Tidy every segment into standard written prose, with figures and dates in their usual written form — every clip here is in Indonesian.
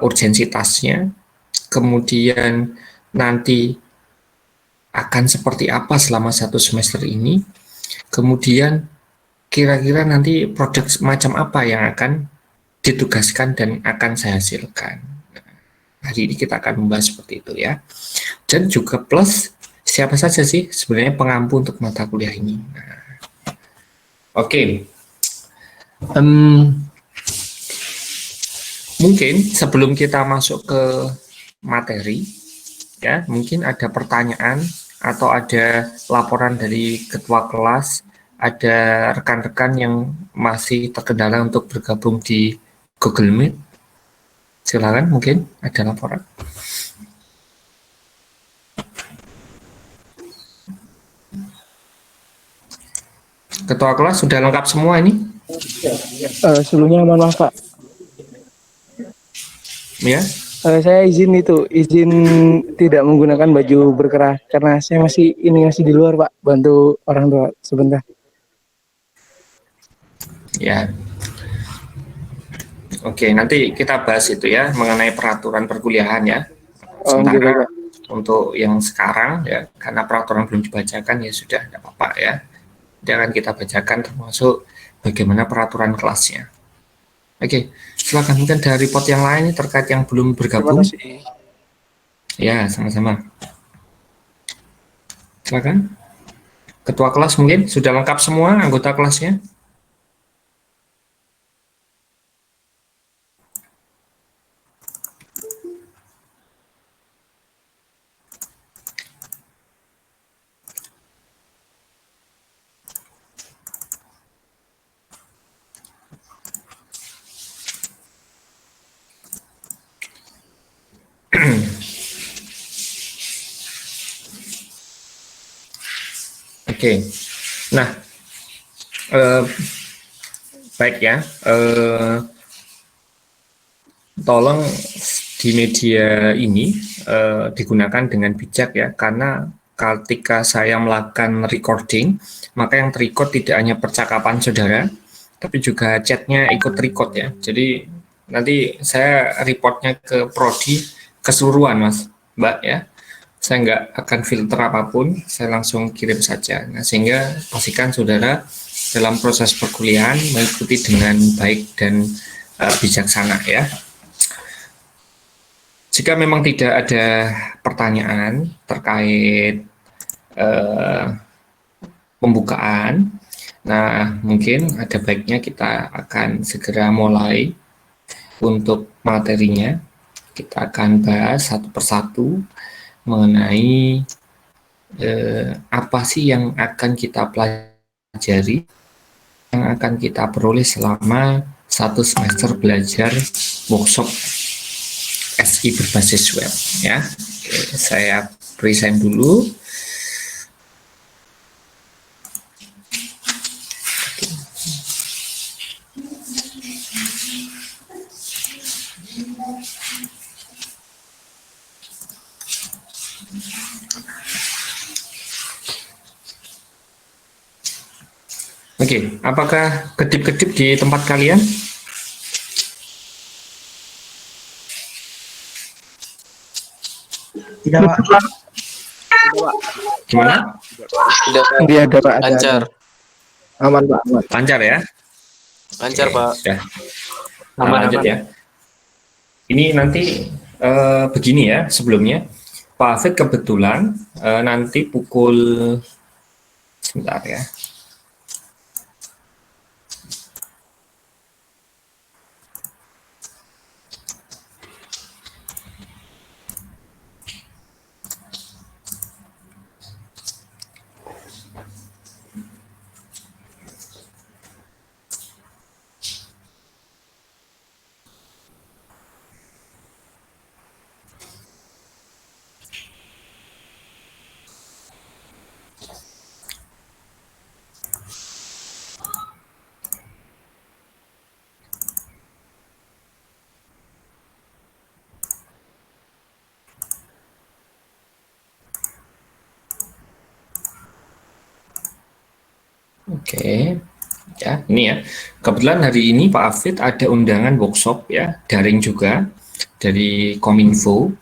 urgensitasnya, kemudian nanti akan seperti apa selama 1 semester ini, kemudian kira-kira nanti produk macam apa yang akan ditugaskan dan akan saya hasilkan. Hari ini kita akan membahas seperti itu ya. Dan juga plus siapa saja sih sebenarnya pengampu untuk mata kuliah ini. Oke. Mungkin sebelum kita masuk ke materi, ya mungkin ada pertanyaan atau ada laporan dari ketua kelas, ada rekan-rekan yang masih terkendala untuk bergabung di Google Meet. Silakan, mungkin ada laporan. Ketua kelas sudah lengkap semua ini? Sebelumnya mohon maaf Pak. Ya. Saya izin tidak menggunakan baju berkerah karena saya masih di luar Pak, bantu orang tua sebentar. Ya. Oke, nanti kita bahas itu ya mengenai peraturan perkuliahan ya. Sementara untuk yang sekarang ya, karena peraturan belum dibacakan ya sudah tidak apa-apa ya. Jangan kita bacakan termasuk bagaimana peraturan kelasnya. Oke, silakan mungkin dari report yang lain terkait yang belum bergabung. Ya, sama-sama. Silakan. Ketua kelas mungkin sudah lengkap semua anggota kelasnya. Oke, nah baik ya, tolong di media ini digunakan dengan bijak ya, karena ketika saya melakukan recording, maka yang terrecord tidak hanya percakapan saudara, tapi juga chatnya ikut record ya. Jadi nanti saya reportnya ke prodi keseluruhan Mas, Mbak ya. Saya nggak akan filter apapun, saya langsung kirim saja. Nah, sehingga pastikan saudara dalam proses perkuliahan mengikuti dengan baik dan bijaksana ya. Jika memang tidak ada pertanyaan terkait pembukaan, nah mungkin ada baiknya kita akan segera mulai untuk materinya. Kita akan bahas satu persatu mengenai apa sih yang akan kita pelajari, yang akan kita peroleh selama 1 semester belajar workshop SI berbasis web ya. Oke, saya present dulu. Oke, apakah kedip-kedip di tempat kalian? Tidak, Pak. Gimana? Tidak, Dia ada Pak. lancar. Aman Pak. Aman. Lancar ya? Lancar, Pak. Sudah. Nah, lanjut ya. Ini nanti begini ya sebelumnya. Pak Hafid kebetulan nanti pukul sebentar ya. Oke, ya ini ya. Kebetulan hari ini Pak Hafid ada undangan workshop ya, daring juga. dari Kominfo.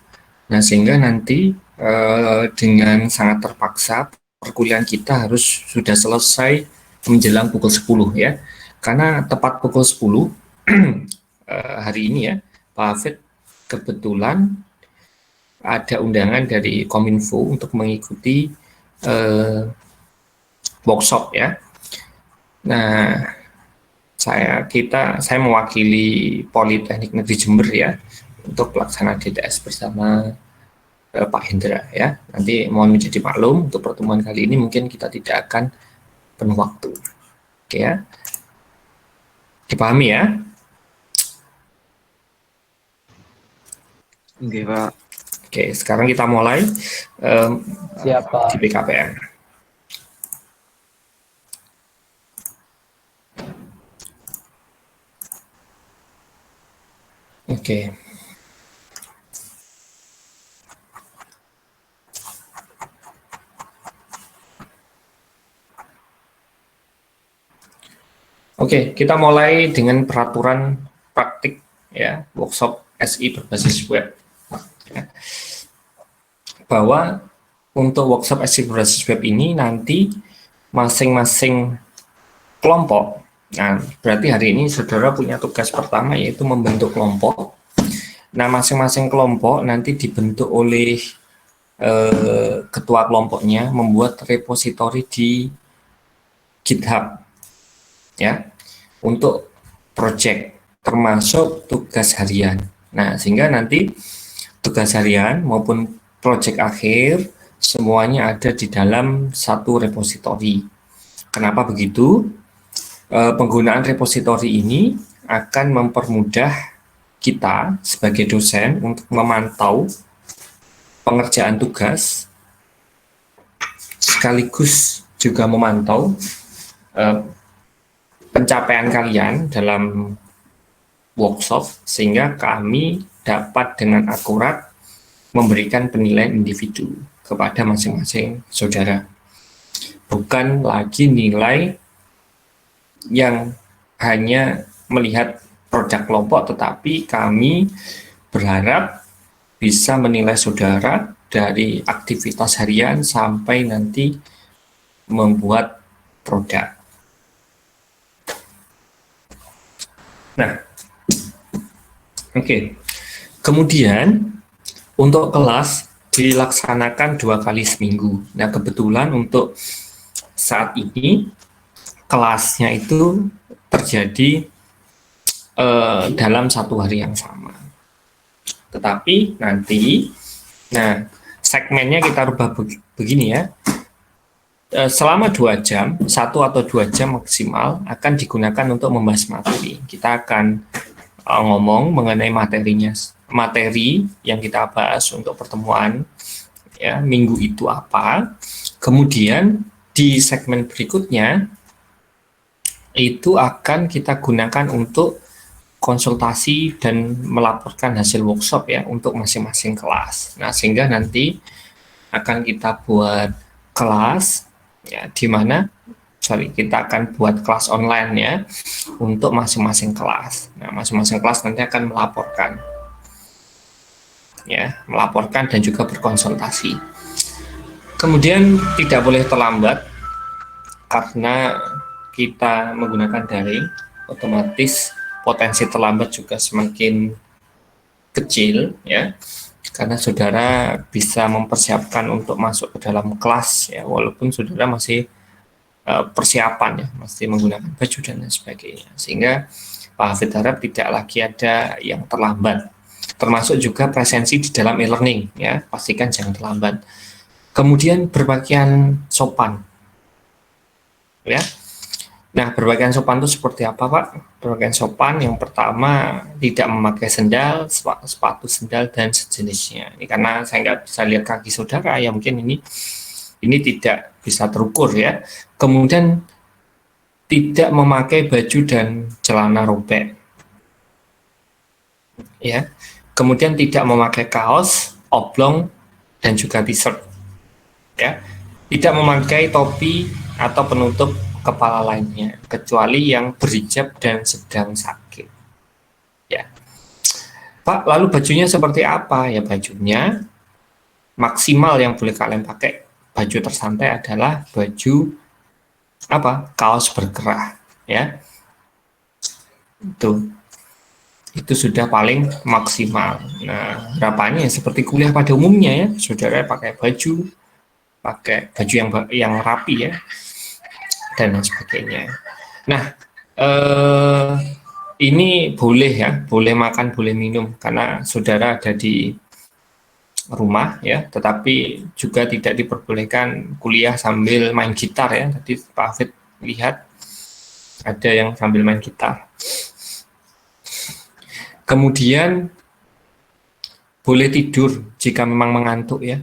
Nah, sehingga nanti dengan sangat terpaksa perkuliahan kita harus sudah selesai menjelang pukul 10 ya. Karena tepat pukul 10 hari ini ya, Pak Hafid kebetulan ada undangan dari Kominfo untuk mengikuti workshop ya. Nah, saya mewakili Politeknik Negeri Jember ya untuk pelaksanaan DTS bersama Pak Hendra ya. Nanti mohon menjadi maklum untuk pertemuan kali ini mungkin kita tidak akan penuh waktu. Oke ya. Dipahami ya? Oke, Pak. Oke, sekarang kita mulai Siapa? di PKPM. Oke. Oke, kita mulai dengan peraturan praktik ya, workshop SI berbasis web. Ya. Bahwa untuk workshop SI berbasis web ini nanti masing-masing kelompok. Nah, berarti hari ini saudara punya tugas pertama yaitu membentuk kelompok. Nah, masing-masing kelompok nanti dibentuk oleh ketua kelompoknya membuat repositori di GitHub ya untuk project termasuk tugas harian. Nah, sehingga nanti tugas harian maupun project akhir semuanya ada di dalam satu repositori. Kenapa begitu? Penggunaan repositori ini akan mempermudah kita sebagai dosen untuk memantau pengerjaan tugas sekaligus juga memantau pencapaian kalian dalam workshop sehingga kami dapat dengan akurat memberikan penilaian individu kepada masing-masing saudara. Bukan lagi nilai yang hanya melihat produk kelompok, tetapi kami berharap bisa menilai saudara dari aktivitas harian sampai nanti membuat produk. Nah, oke. Kemudian untuk kelas dilaksanakan 2 kali seminggu. Nah, kebetulan untuk saat ini kelasnya itu terjadi dalam 1 hari yang sama. Tetapi nanti, nah segmennya kita rubah begini ya. Selama 2 jam, 1 atau 2 jam maksimal akan digunakan untuk membahas materi. Kita akan ngomong mengenai materi yang kita bahas untuk pertemuan ya minggu itu apa. Kemudian di segmen berikutnya itu akan kita gunakan untuk konsultasi dan melaporkan hasil workshop ya untuk masing-masing kelas. Nah, sehingga nanti akan kita buat kelas ya di mana kita akan buat kelas online ya untuk masing-masing kelas. Nah, masing-masing kelas nanti akan melaporkan dan juga berkonsultasi. Kemudian tidak boleh terlambat karena kita menggunakan daring, otomatis potensi terlambat juga semakin kecil ya, karena saudara bisa mempersiapkan untuk masuk ke dalam kelas ya, walaupun saudara masih persiapan ya, masih menggunakan baju dan lain sebagainya, sehingga Pak Hafid harap tidak lagi ada yang terlambat, termasuk juga presensi di dalam e-learning ya, pastikan jangan terlambat. Kemudian berpakaian sopan ya. Nah, berpakaian sopan itu seperti apa, Pak? Berpakaian sopan yang pertama tidak memakai sendal, sepatu sendal dan sejenisnya. Ini karena saya nggak bisa lihat kaki saudara ya, mungkin ini tidak bisa terukur ya. Kemudian tidak memakai baju dan celana robek. Ya. Kemudian tidak memakai kaos, oblong dan juga t-shirt. Ya. Tidak memakai topi atau penutup kepala lainnya kecuali yang berhijab dan sedang sakit ya. Pak, lalu bajunya seperti apa? Ya bajunya maksimal yang boleh kalian pakai baju tersantai adalah baju apa? Kaos berkerah, ya. Itu sudah paling maksimal. Nah, harapannya seperti kuliah pada umumnya ya, saudara pakai baju yang rapi ya, dan lain sebagainya. Nah, ini boleh ya, boleh makan, boleh minum karena saudara ada di rumah ya, tetapi juga tidak diperbolehkan kuliah sambil main gitar ya. Tadi Pak Hafid lihat ada yang sambil main gitar. Kemudian boleh tidur jika memang mengantuk ya.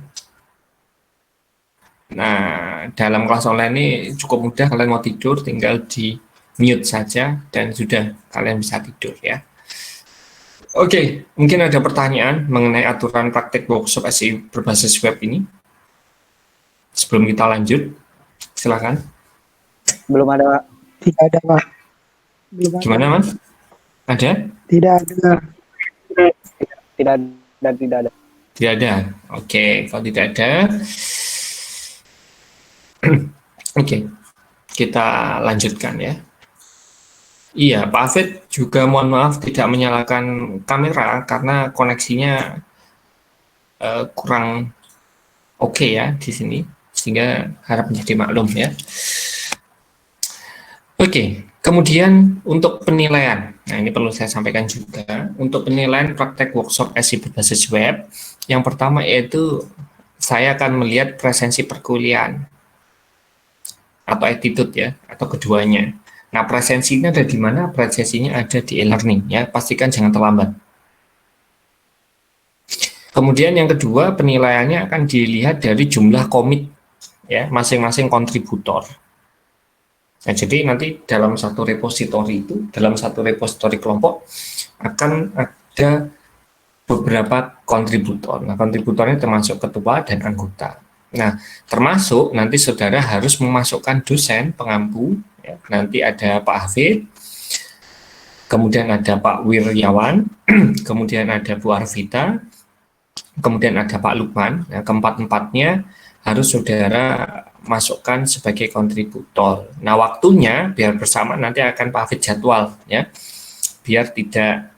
Nah, dalam kelas online ini cukup mudah, kalian mau tidur tinggal di mute saja dan sudah kalian bisa tidur ya. Oke, mungkin ada pertanyaan mengenai aturan praktek workshop SI berbasis web ini? Sebelum kita lanjut, silakan. Belum ada, Pak. Tidak ada, Pak. Belum ada. Gimana, Mas? Ada? Tidak ada. Tidak ada, tidak ada. Tidak ada. Oke, kalau tidak ada, oke, kita lanjutkan ya. Iya, Pak Hafid juga mohon maaf tidak menyalakan kamera karena koneksinya kurang oke ya di sini, sehingga harap menjadi maklum ya. Oke, kemudian untuk penilaian, nah ini perlu saya sampaikan juga, untuk penilaian praktek workshop SI berbasis web, yang pertama yaitu saya akan melihat presensi perkuliahan atau attitude ya, atau keduanya. Nah, presensinya ada di mana? Presensinya ada di e-learning ya, pastikan jangan terlambat. Kemudian yang kedua, penilaiannya akan dilihat dari jumlah komit ya, masing-masing kontributor. Nah, jadi nanti dalam satu repositori itu, dalam satu repositori kelompok akan ada beberapa kontributor. Nah, kontributornya termasuk ketua dan anggota. Nah, termasuk nanti saudara harus memasukkan dosen pengampu, ya. Nanti ada Pak Hafid, kemudian ada Pak Wiryawan, kemudian ada Bu Arvita, kemudian ada Pak Lukman. Nah, keempat-empatnya harus saudara masukkan sebagai kontributor. Nah, waktunya biar bersama nanti akan Pak Hafid jadwal, ya, biar tidak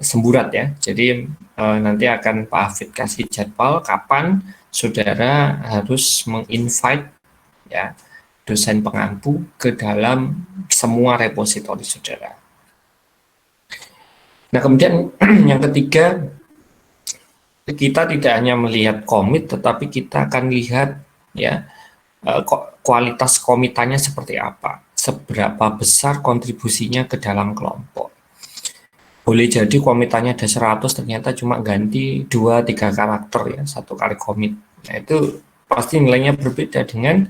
semburat ya. Jadi nanti akan Pak Hafid kasih jadwal kapan saudara harus menginvite ya dosen pengampu ke dalam semua repositori saudara. Nah, kemudian yang ketiga, kita tidak hanya melihat komit, tetapi kita akan lihat ya kualitas komitannya seperti apa, seberapa besar kontribusinya ke dalam kelompok. Boleh jadi komitannya ada 100, ternyata cuma ganti 2-3 karakter ya, satu kali komit. Nah, itu pasti nilainya berbeda dengan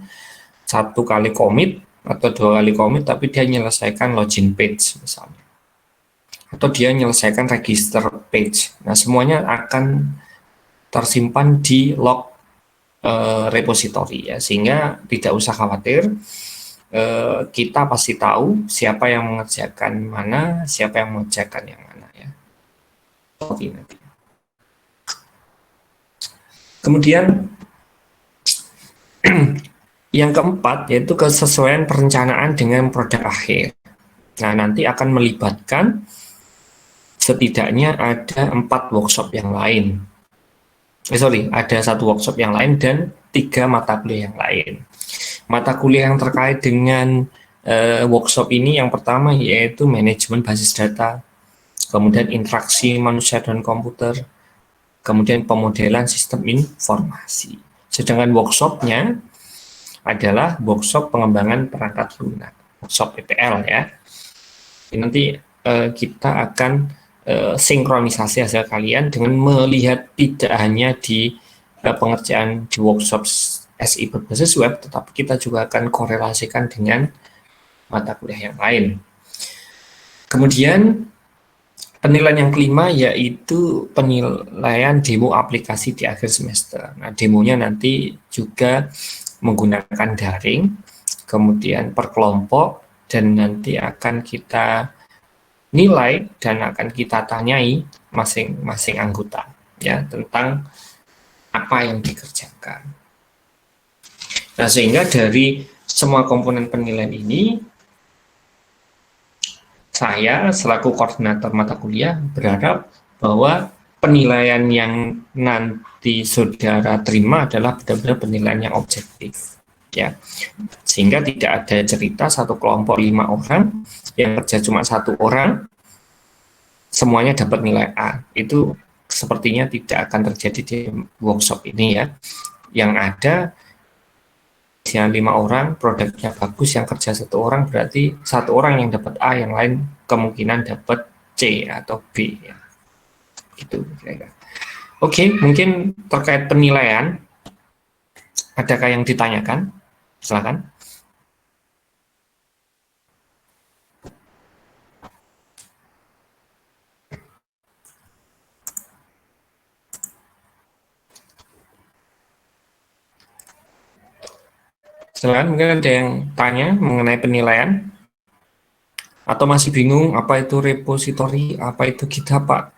satu kali komit atau 2 kali komit, tapi dia menyelesaikan login page misalnya. Atau dia menyelesaikan register page. Nah, semuanya akan tersimpan di log repository ya, sehingga tidak usah khawatir. Kita pasti tahu siapa yang mengerjakan mana, siapa yang mengerjakan yang mana ya. Nanti. Kemudian yang keempat yaitu kesesuaian perencanaan dengan produk akhir. Nah, nanti akan melibatkan setidaknya ada 4 workshop yang lain. Ada 1 workshop yang lain dan 3 mata kuliah yang lain. Mata kuliah yang terkait dengan workshop ini yang pertama yaitu manajemen basis data, kemudian interaksi manusia dan komputer, kemudian pemodelan sistem informasi. Sedangkan workshopnya adalah workshop pengembangan perangkat lunak, workshop PPL ya. Nanti kita akan sinkronisasi hasil kalian dengan melihat tidak hanya di pengerjaan di workshop SI berbasis web, tetapi kita juga akan korelasikan dengan mata kuliah yang lain. Kemudian penilaian yang kelima yaitu penilaian demo aplikasi di akhir semester. Nah, demonya nanti juga menggunakan daring, kemudian per kelompok, dan nanti akan kita nilai dan akan kita tanyai masing-masing anggota ya tentang apa yang dikerjakan. Nah, sehingga dari semua komponen penilaian ini saya selaku koordinator mata kuliah berharap bahwa penilaian yang nanti saudara terima adalah benar-benar penilaian yang objektif ya, sehingga tidak ada cerita satu kelompok 5 orang yang kerja cuma 1 orang semuanya dapat nilai A. Itu sepertinya tidak akan terjadi di workshop ini ya. Yang ada yang 5 orang produknya bagus, yang kerja 1 orang berarti 1 orang yang dapat A, yang lain kemungkinan dapat C atau B ya. Gitu kira-kira. Oke, mungkin terkait penilaian adakah yang ditanyakan? Silakan. Silakan, mungkin ada yang tanya mengenai penilaian atau masih bingung apa itu repository, apa itu GitHub, Pak?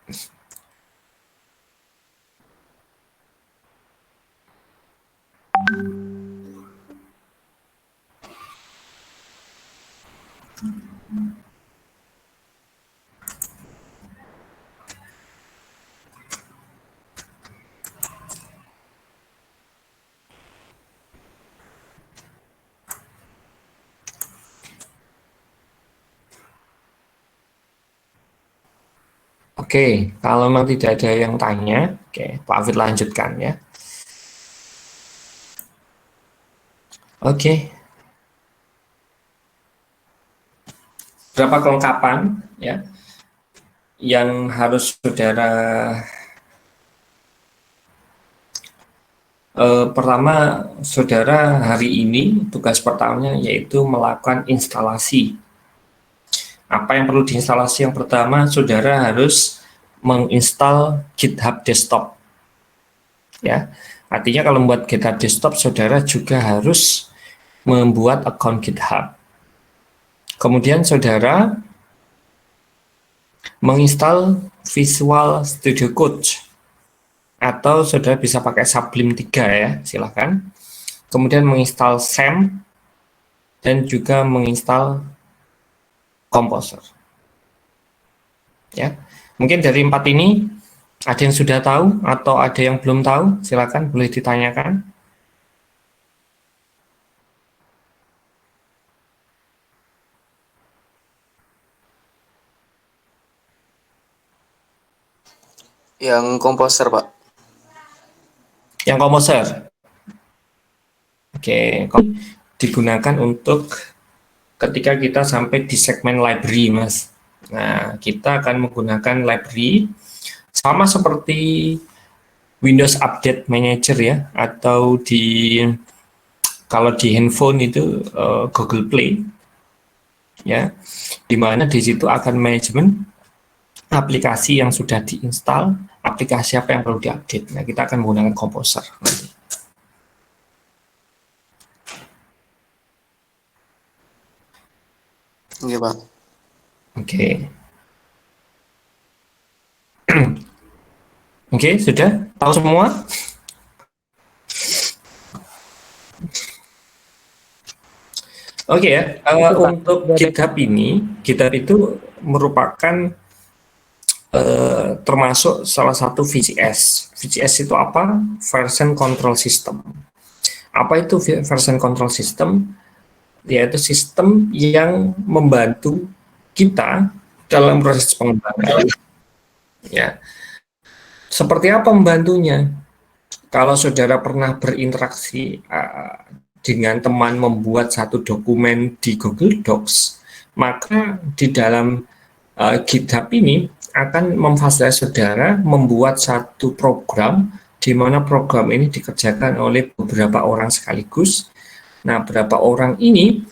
Oke, kalau memang tidak ada yang tanya, oke, Pak Afid lanjutkan ya. Oke. Berapa kelengkapan ya yang harus saudara pertama, saudara hari ini tugas pertamanya yaitu melakukan instalasi. Apa yang perlu diinstalasi? Yang pertama, saudara harus menginstal GitHub Desktop. Ya, artinya kalau membuat GitHub Desktop, saudara juga harus membuat akun GitHub. Kemudian saudara menginstal Visual Studio Code atau saudara bisa pakai Sublime 3 ya, silahkan. Kemudian menginstal SAM dan juga menginstal Composer. Ya, mungkin dari 4 ini ada yang sudah tahu atau ada yang belum tahu, silakan boleh ditanyakan. Yang komposer, Pak. Yang Composer. Oke, digunakan untuk ketika kita sampai di segmen library, Mas. Nah, kita akan menggunakan library sama seperti Windows Update Manager ya, atau kalau di handphone itu Google Play ya, di mana di situ akan manajemen aplikasi yang sudah diinstal, aplikasi apa yang perlu diupdate. Nah, kita akan menggunakan Composer nanti. Oke, Pak. Oke. Oke, sudah tahu semua? Oke ya, untuk GitHub ini, GitHub itu merupakan termasuk salah satu VCS. VCS itu apa? Version Control System. Apa itu Version Control System? Yaitu sistem yang membantu kita dalam proses pengembangan. Ya, seperti apa membantunya? Kalau saudara pernah berinteraksi dengan teman membuat satu dokumen di Google Docs, maka di dalam GitHub ini akan memfasilitasi saudara membuat satu program di mana program ini dikerjakan oleh beberapa orang sekaligus. Nah, beberapa orang ini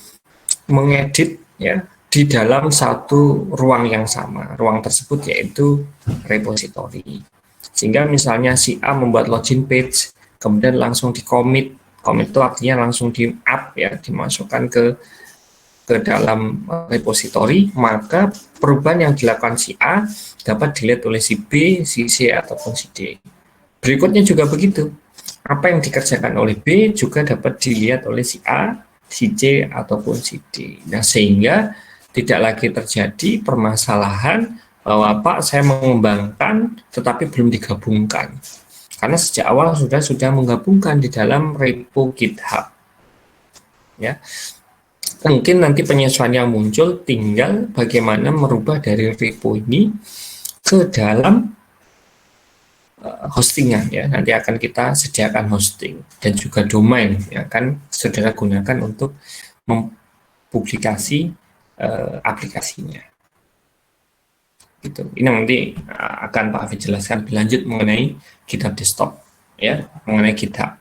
mengedit ya di dalam satu ruang yang sama. Ruang tersebut yaitu repository. Sehingga misalnya si A membuat login page, kemudian langsung di commit. Commit itu artinya langsung di up ya, dimasukkan ke ke dalam repository, maka perubahan yang dilakukan si A dapat dilihat oleh si B, si C, ataupun si D. Berikutnya juga begitu. Apa yang dikerjakan oleh B juga dapat dilihat oleh si A, si C, ataupun si D. Nah, sehingga tidak lagi terjadi permasalahan bahwa Pak saya mengembangkan tetapi belum digabungkan. Karena sejak awal sudah menggabungkan di dalam repo GitHub. Ya. Mungkin nanti penyesuaian yang muncul tinggal bagaimana merubah dari repo ini ke dalam hostingan, ya. Nanti akan kita sediakan hosting dan juga domain yang akan saudara gunakan untuk mempublikasi aplikasinya. Gitu. Ini nanti akan Pak Afid jelaskan lebih lanjut mengenai GitHub Desktop, ya, mengenai GitHub.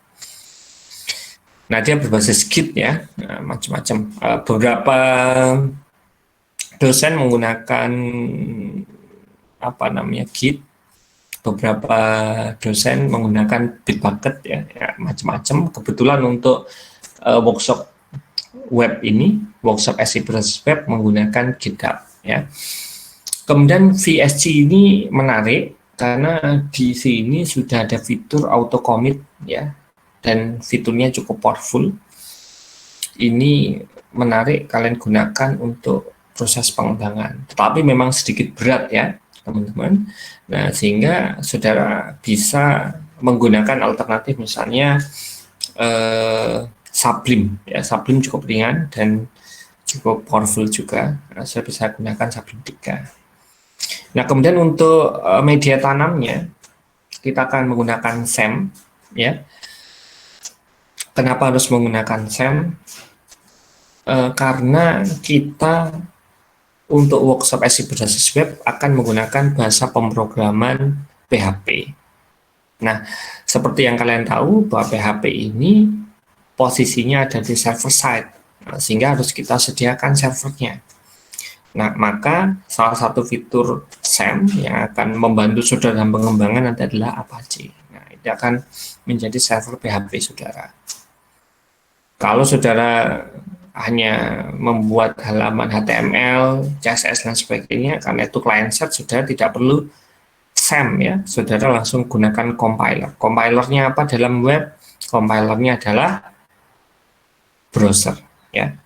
Nah, dia berbasis Git, ya, macam-macam. Beberapa dosen menggunakan Git, beberapa dosen menggunakan Bitbucket, ya macam-macam. Kebetulan untuk workshop web ini, workshop Asynchronous Web menggunakan GitHub, ya. Kemudian VSG ini menarik karena di sini sudah ada fitur auto commit, ya, dan fiturnya cukup powerful. Ini menarik kalian gunakan untuk proses pengembangan, tetapi memang sedikit berat, ya teman-teman. Nah, sehingga saudara bisa menggunakan alternatif misalnya Sublime, ya. Sublime cukup ringan dan cukup powerful juga. Nah, saya bisa gunakan Sublime 3. Nah, kemudian untuk media tanamnya kita akan menggunakan SAM, ya. Kenapa harus menggunakan SAM? Karena kita untuk workshop Asynchronous Web akan menggunakan bahasa pemrograman PHP. Nah, seperti yang kalian tahu bahwa PHP ini posisinya ada di server side, sehingga harus kita sediakan servernya. Nah, maka salah satu fitur SAM yang akan membantu saudara dalam pengembangan adalah Apache. Nah, itu akan menjadi server PHP saudara. Kalau saudara hanya membuat halaman HTML, CSS, dan sebagainya, karena itu client side, saudara tidak perlu SAM, ya. Saudara langsung gunakan compiler. Compilernya apa dalam web? Compilernya adalah browser, ya.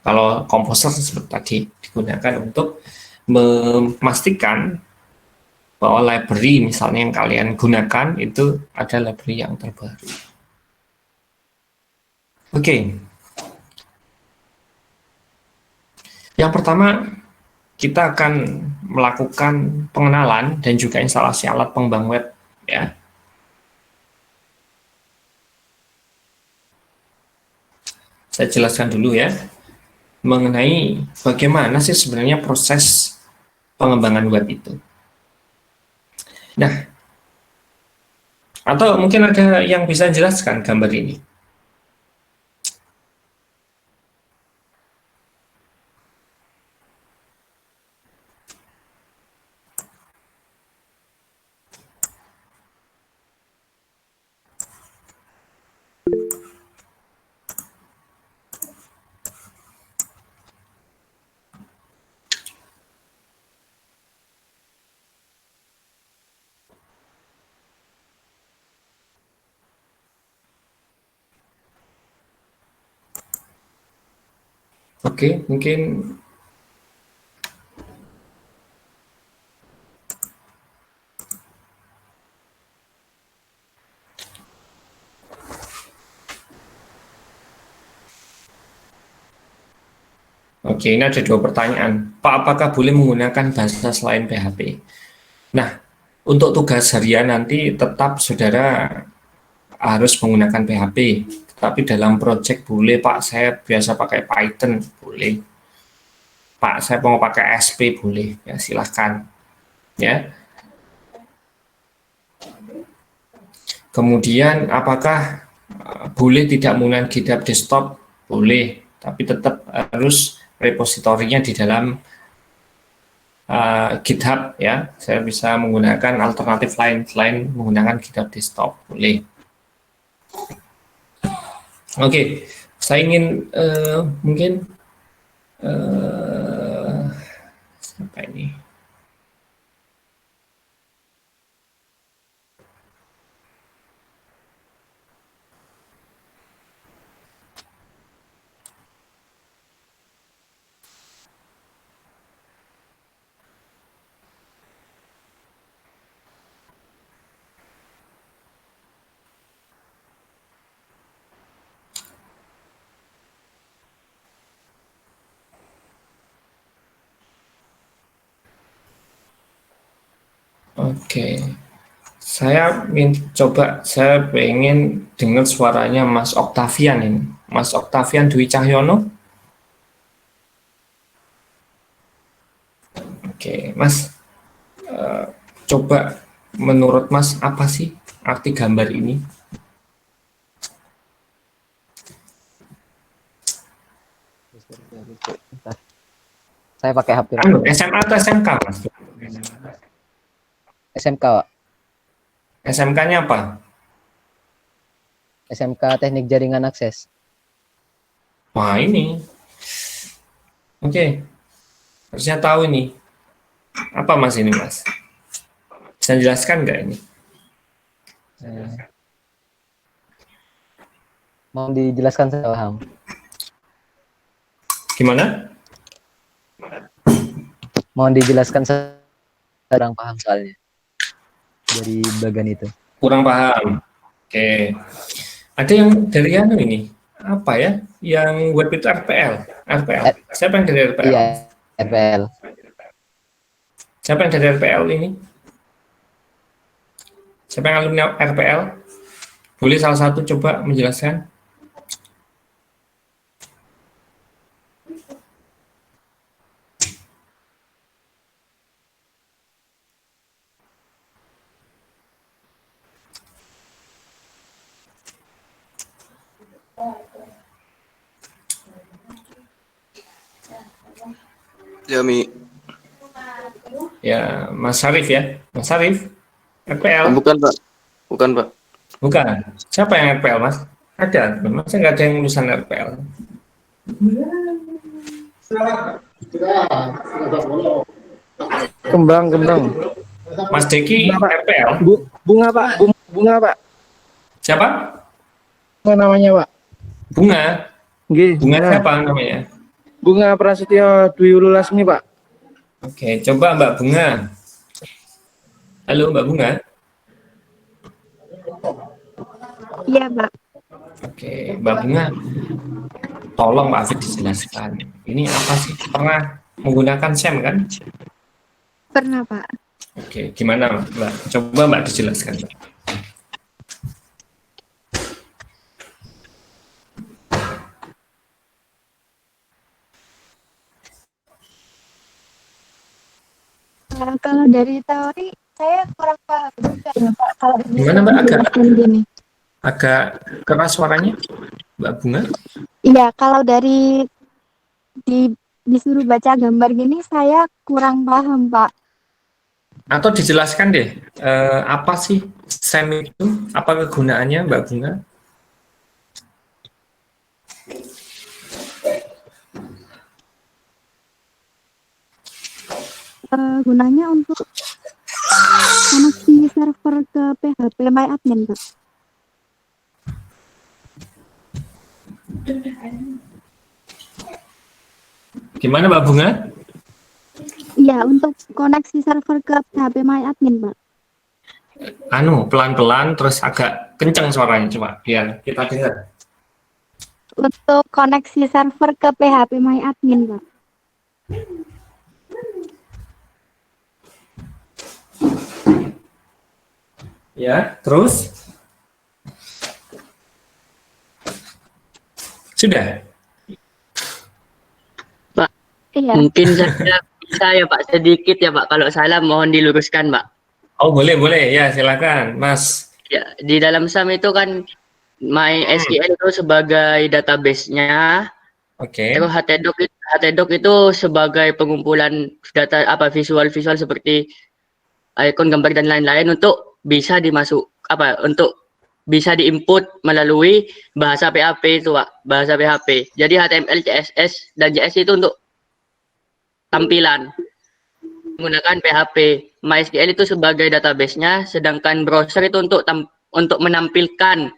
Kalau Composer seperti tadi digunakan untuk memastikan bahwa library misalnya yang kalian gunakan itu ada library yang terbaru. Oke. Yang pertama, kita akan melakukan pengenalan dan juga instalasi alat pengembang web, ya. Saya jelaskan dulu, ya, mengenai bagaimana sih sebenarnya proses pengembangan web itu. Nah, atau mungkin ada yang bisa jelaskan gambar ini. Oke, mungkin Oke, ini ada dua pertanyaan. Pak, apakah boleh menggunakan bahasa selain PHP? Nah, untuk tugas harian nanti tetap saudara harus menggunakan PHP. Tapi dalam project boleh, Pak, saya biasa pakai Python, boleh. Pak, saya mau pakai SP, boleh. Ya, silahkan. Ya. Kemudian, apakah boleh tidak menggunakan GitHub Desktop? Boleh, tapi tetap harus repositorinya di dalam GitHub, ya. Saya bisa menggunakan alternatif lain selain menggunakan GitHub Desktop, boleh. Oke, saya ingin mungkin Apa ini? Oke, saya pengen dengar suaranya Mas Oktavian ini. Mas Oktavian Dwi Cahyono. Oke, Mas, coba menurut Mas apa sih arti gambar ini? Saya pakai HP SMA atau SMK, Mas? SMK, Pak. SMK-nya apa? SMK Teknik Jaringan Akses. Wah, ini. Oke, harusnya tahu ini. Apa Mas ini, Mas? Bisa jelaskan nggak ini? Mau dijelaskan saya paham. Gimana? Mohon dijelaskan saya kurang paham soalnya dari bagian itu. Kurang paham. Oke. Ada yang dari anu ini. Apa ya? Yang web itu RPL. RPL. Siapa yang dari RPL? Iya, RPL. Siapa yang dari RPL ini? Siapa yang alumni RPL? Boleh salah satu coba menjelaskan? Jami. Ya, Mas Syarif ya. Mas Syarif? RPL? Bukan, Pak. Bukan, Pak. Bukan. Siapa yang RPL, Mas? Ada. Masa nggak ada yang lulusan RPL? Kembang. Mas Deki RPL? Bunga, Pak. Bunga, Pak. Siapa? Apa namanya, Pak? Bunga. Nggih, Bunga siapa namanya? Bunga Prasetyo Dwi Ululasmi, Pak. Oke, coba Mbak Bunga. Halo Mbak Bunga. Iya, Pak. Oke, Mbak Bunga. Tolong Mbak Afid dijelaskan. Ini apa sih? Pernah menggunakan SEM kan? Pernah, Pak. Oke, gimana Mbak? Coba Mbak dijelaskan. Kalau dari teori, saya kurang paham juga, Pak. Kalau Gimana, Mbak? dijelaskan gini. Agak keras suaranya, Mbak Bunga. Iya, kalau dari disuruh baca gambar gini, saya kurang paham, Pak. Atau dijelaskan deh, apa sih SEM itu? Apa kegunaannya Mbak Bunga? Gunanya untuk koneksi server ke PHP MyAdmin, Pak. Gimana Mbak Bunga? Iya, untuk koneksi server ke PHP MyAdmin, Pak. Pelan-pelan terus agak kencang suaranya, coba biar kita dengar. Untuk koneksi server ke PHP MyAdmin, Pak. Ya, terus? Sudah? Pak, Iya. mungkin saya bisa ya Pak, sedikit ya Pak, kalau salah mohon diluruskan Pak. Oh, boleh, ya silakan, Mas. Ya, di dalam SAM itu kan MySQL itu sebagai database-nya, Oke. terus HTDoc itu sebagai pengumpulan data visual-visual seperti ikon gambar dan lain-lain untuk bisa untuk bisa diinput melalui bahasa PHP itu Pak, bahasa PHP. Jadi HTML, CSS dan JS itu untuk tampilan menggunakan PHP. MySQL itu sebagai database-nya, sedangkan browser itu untuk menampilkan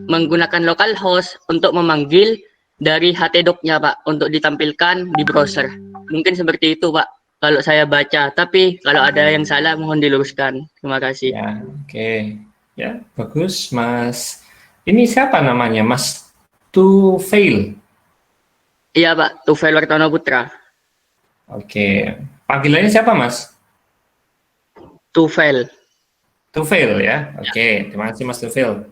menggunakan localhost untuk memanggil dari htdoc-nya, Pak, untuk ditampilkan di browser. Mungkin seperti itu, Pak, kalau saya baca. Tapi kalau ada yang salah mohon diluruskan. Terima kasih. Ya, oke. Ya, bagus, Mas. Ini siapa namanya, Mas Tufail? Iya, Pak, Tufail Wartono Putra. Oke. Panggilannya siapa, Mas? Tufail. Tufail ya. Oke, terima kasih Mas Tufail.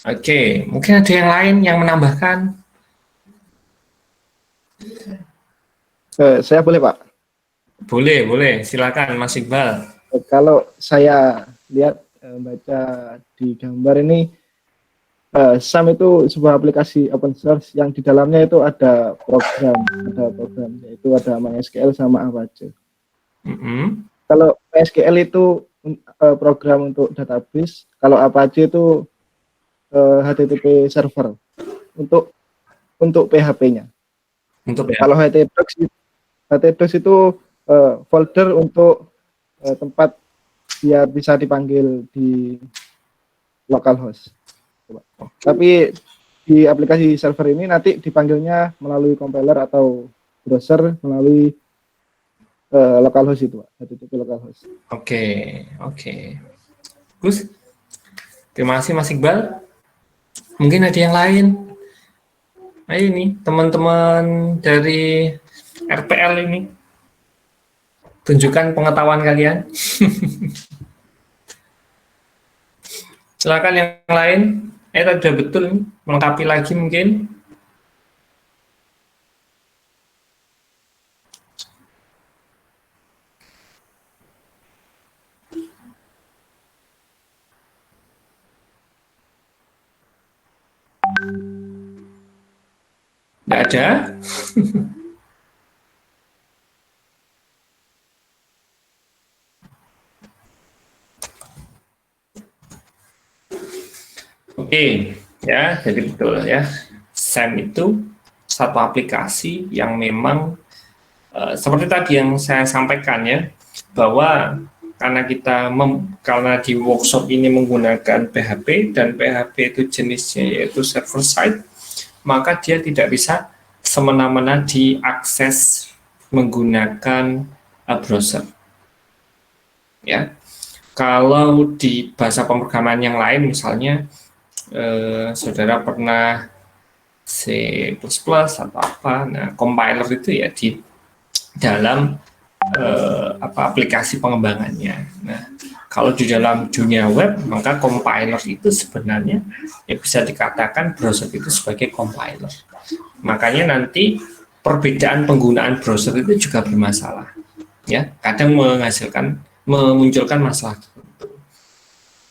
Oke, mungkin ada yang lain yang menambahkan? Saya boleh Pak. Boleh. Silakan Mas Iqbal. Kalau saya lihat baca di gambar ini, SAM itu sebuah aplikasi open source yang di dalamnya itu ada program yaitu ada MySQL sama Apache. Kalau MySQL itu program untuk database, kalau Apache itu HTTP server untuk PHP-nya. Kalau HTDocs itu folder untuk tempat biar bisa dipanggil di localhost. Tapi di aplikasi server ini nanti dipanggilnya melalui compiler atau browser melalui localhost itu, HTTP localhost. Oke. Terus, terima kasih Mas Iqbal. Mungkin ada yang lain. Nah ini teman-teman dari RPL ini, tunjukkan pengetahuan kalian. Silakan yang lain. Tadi sudah betul nih, melengkapi lagi mungkin. Tidak ada. Oke, ya, jadi betul ya. SAM itu satu aplikasi yang memang seperti tadi yang saya sampaikan ya, bahwa karena di workshop ini menggunakan PHP dan PHP itu jenisnya yaitu server side, maka dia tidak bisa semena-mena diakses menggunakan browser. Ya, kalau di bahasa pemrograman yang lain, misalnya saudara pernah C++ atau apa, nah compiler itu ya di dalam aplikasi pengembangannya. Nah, kalau di dalam dunia web, maka compiler itu sebenarnya ya bisa dikatakan browser itu sebagai compiler. Makanya nanti perbedaan penggunaan browser itu juga bermasalah. Ya, kadang memunculkan masalah tertentu.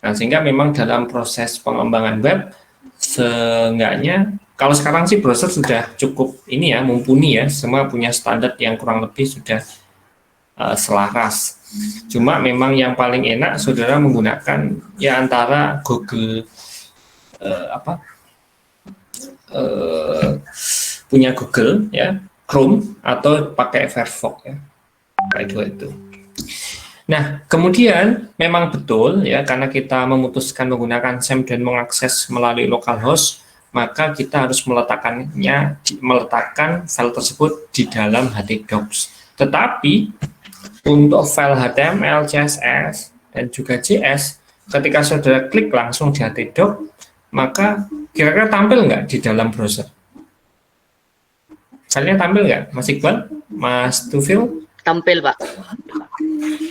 Nah, sehingga memang dalam proses pengembangan web, seenggaknya kalau sekarang sih browser sudah cukup ini ya, mumpuni ya, semua punya standar yang kurang lebih sudah selaras. Cuma memang yang paling enak saudara menggunakan ya antara Google punya Google ya, Chrome atau pakai Firefox ya. Kayak dua itu. Nah, kemudian memang betul ya, karena kita memutuskan menggunakan SAM dan mengakses melalui localhost, maka kita harus meletakkan file tersebut di dalam HTDocs. Tetapi untuk file HTML, CSS, dan juga JS, ketika saudara klik langsung di HTDoc, maka kira-kira tampil nggak di dalam browser? Filenya tampil nggak, Mas Iqbal, Mas Tufail? Tampil, Pak.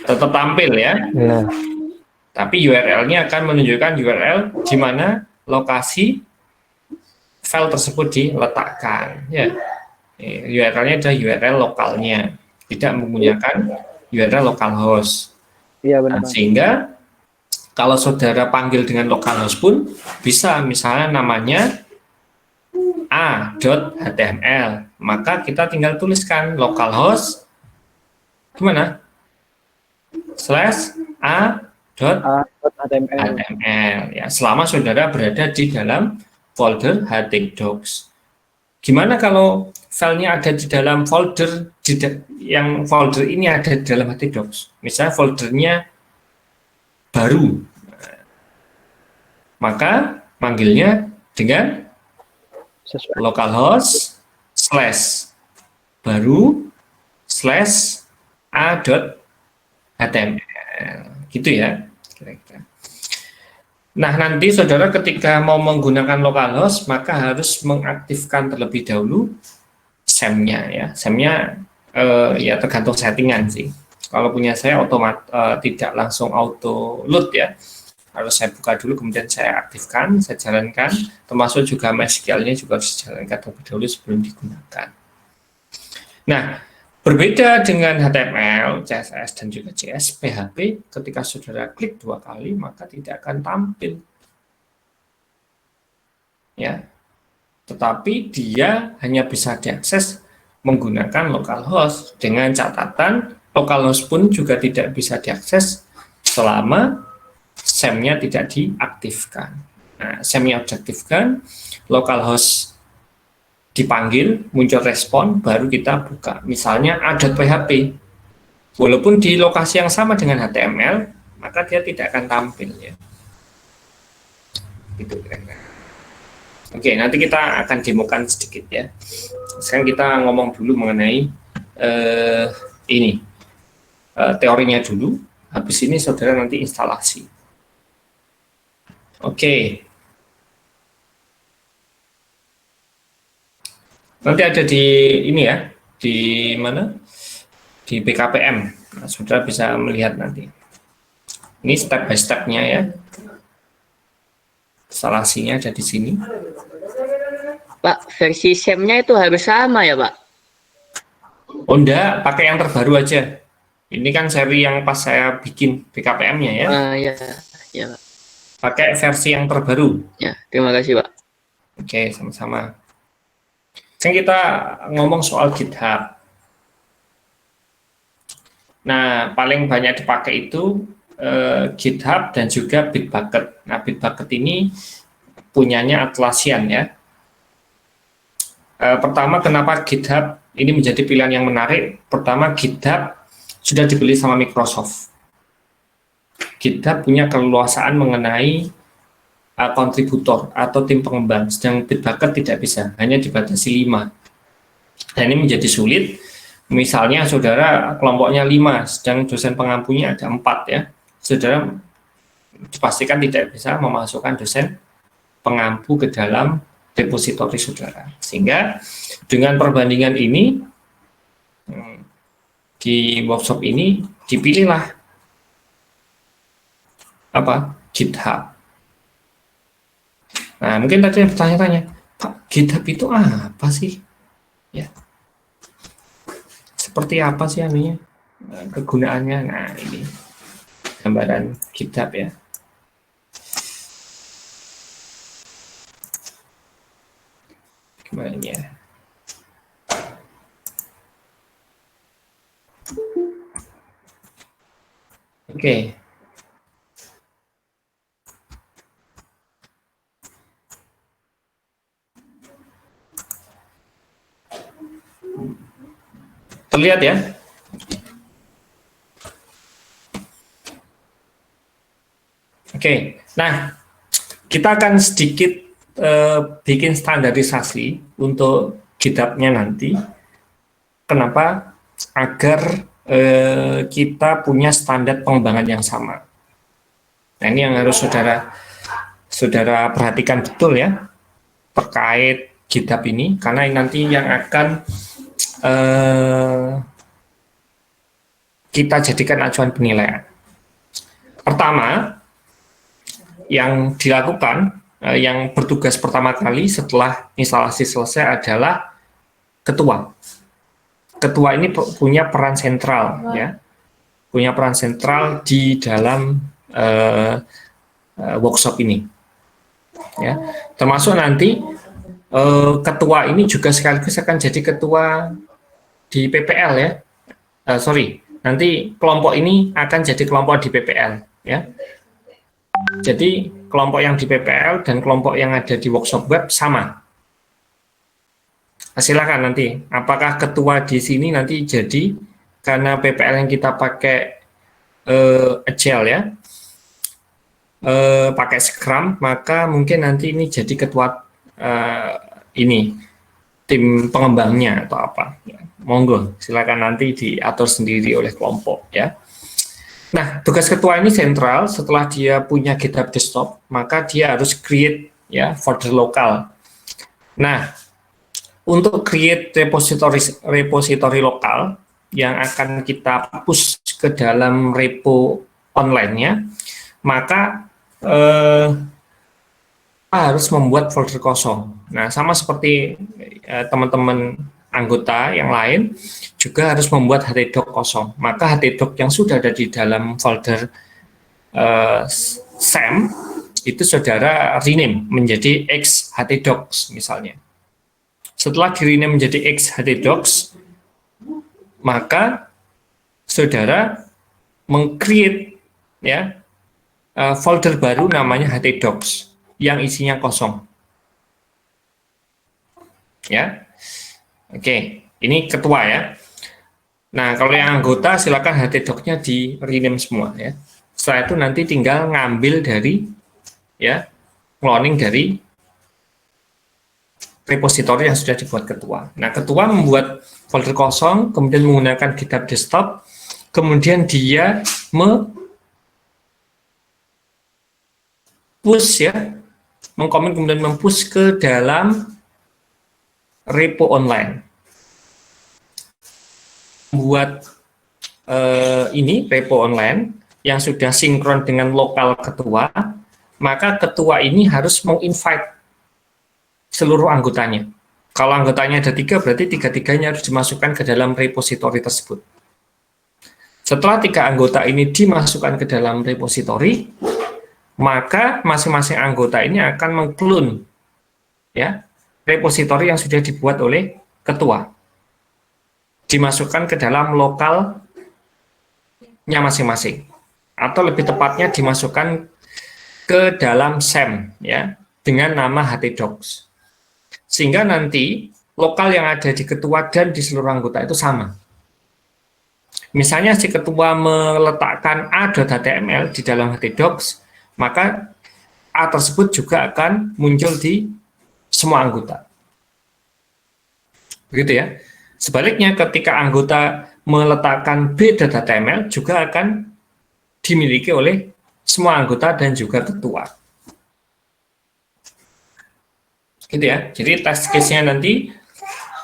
Tetap tampil ya. Nah. Tapi URL-nya akan menunjukkan URL di mana lokasi file tersebut diletakkan. Ya, URL-nya adalah URL lokalnya, tidak menggunakan URL localhost. Iya benar. Sehingga kalau saudara panggil dengan localhost pun bisa, misalnya namanya a.html, maka kita tinggal tuliskan localhost gimana? /a.html ya, selama saudara berada di dalam folder HTDocs. Gimana kalau filenya ada di dalam folder, yang folder ini ada di dalam htdocs? Misalnya foldernya baru, maka manggilnya dengan Sesuai. localhost slash baru slash a.html, gitu ya kira-kira. Nah, nanti saudara ketika mau menggunakan localhost maka harus mengaktifkan terlebih dahulu SAM-nya ya. SAM-nya ya tergantung settingan sih. Kalau punya saya tidak langsung auto load ya. Harus saya buka dulu, kemudian saya aktifkan, saya jalankan, termasuk juga MySQL-nya juga harus dijalankan terlebih dahulu sebelum digunakan. Nah, berbeda dengan HTML, CSS, dan juga JS, PHP, ketika saudara klik 2 kali, maka tidak akan tampil. Ya, tetapi dia hanya bisa diakses menggunakan localhost, dengan catatan localhost pun juga tidak bisa diakses selama SAM-nya tidak diaktifkan. Nah, SAM-nya diaktifkan, localhost dipanggil, muncul respon, baru kita buka. Misalnya a.php. Walaupun di lokasi yang sama dengan HTML, maka dia tidak akan tampil ya. Gitu kira-kira. Oke, nanti kita akan demokan sedikit ya. Sekarang kita ngomong dulu mengenai teorinya dulu. Habis ini saudara nanti instalasi. Oke. Nanti ada di ini ya, di mana? Di BKPM. Nah, saudara bisa melihat nanti. Ini step by step-nya ya. Instalasinya ada di sini. Pak, versi SAM-nya itu harus sama ya, Pak? Oh enggak, pakai yang terbaru aja. Ini kan seri yang pas saya bikin BKPM-nya ya. Ya, ya, Pak. Pakai versi yang terbaru. Ya, terima kasih, Pak. Oke, sama-sama. Sekarang kita ngomong soal GitHub. Nah, paling banyak dipakai itu GitHub dan juga Bitbucket. Nah, Bitbucket ini punyanya Atlassian ya. Pertama, kenapa GitHub ini menjadi pilihan yang menarik? Pertama, GitHub sudah dibeli sama Microsoft. GitHub punya keleluasaan mengenai kontributor atau tim pengembang, sedang Bitbucket tidak bisa, hanya dibatasi 5. Dan ini menjadi sulit. Misalnya saudara kelompoknya 5, sedang dosen pengampunya ada 4 ya. Saudara dipastikan tidak bisa memasukkan dosen pengampu ke dalam repositori saudara. Sehingga dengan perbandingan ini di workshop ini dipilihlah GitHub. Nah, mungkin tadi yang bertanya-tanya, Pak, GitHub itu apa sih? Ya. Seperti apa sih anunya? Kegunaannya? Nah, ini gambaran GitHub ya. Gimana ya? Oke. Terlihat ya? Oke, nah kita akan sedikit bikin standarisasi untuk GitHub-nya nanti. Kenapa? Agar kita punya standar pengembangan yang sama. Nah, ini yang harus saudara perhatikan betul ya terkait GitHub ini, karena nanti yang akan kita jadikan acuan penilaian. Pertama, yang dilakukan, yang bertugas pertama kali setelah instalasi selesai adalah ketua. Ketua ini punya peran sentral, ya, punya peran sentral di dalam workshop ini, ya. Termasuk nanti ketua ini juga sekaligus akan jadi ketua di PPL ya. Nanti kelompok ini akan jadi kelompok di PPL ya. Jadi kelompok yang di PPL dan kelompok yang ada di workshop web sama. Silakan nanti. Apakah ketua di sini nanti jadi karena PPL yang kita pakai Agile ya, pakai Scrum, maka mungkin nanti ini jadi ketua ini tim pengembangnya atau apa. Ya, monggo, silakan nanti diatur sendiri oleh kelompok ya. Nah, tugas ketua ini sentral. Setelah dia punya GitHub desktop, maka dia harus create ya folder lokal. Nah, untuk create repository lokal yang akan kita push ke dalam repo online-nya, maka kita harus membuat folder kosong. Nah, sama seperti teman-teman anggota yang lain juga harus membuat htdoc kosong. Maka htdoc yang sudah ada di dalam folder SAM itu saudara rename menjadi X htdocs misalnya. Setelah di rename menjadi X htdocs, maka saudara meng-create ya folder baru namanya htdocs yang isinya kosong. Ya. Oke, ini ketua ya. Nah, kalau yang anggota silakan htdoc-nya di rename semua ya. Setelah itu nanti tinggal ngambil dari ya, cloning dari repository yang sudah dibuat ketua. Nah, ketua membuat folder kosong, kemudian menggunakan GitHub desktop, kemudian dia push ya, mengkomen kemudian mempush ke dalam repo online. Buat ini repo online yang sudah sinkron dengan lokal ketua, maka ketua ini harus menginvite seluruh anggotanya. Kalau anggotanya ada 3, berarti 3-3-nya harus dimasukkan ke dalam repository tersebut. Setelah 3 anggota ini dimasukkan ke dalam repository, maka masing-masing anggota ini akan mengklon ya repository yang sudah dibuat oleh ketua, dimasukkan ke dalam lokalnya masing-masing, atau lebih tepatnya dimasukkan ke dalam SAM ya dengan nama htdocs, sehingga nanti lokal yang ada di ketua dan di seluruh anggota itu sama. Misalnya si ketua meletakkan a.html di dalam htdocs, maka a tersebut juga akan muncul di semua anggota. Begitu ya. Sebaliknya ketika anggota meletakkan b.html juga akan dimiliki oleh semua anggota dan juga ketua. Gitu ya. Jadi test case-nya nanti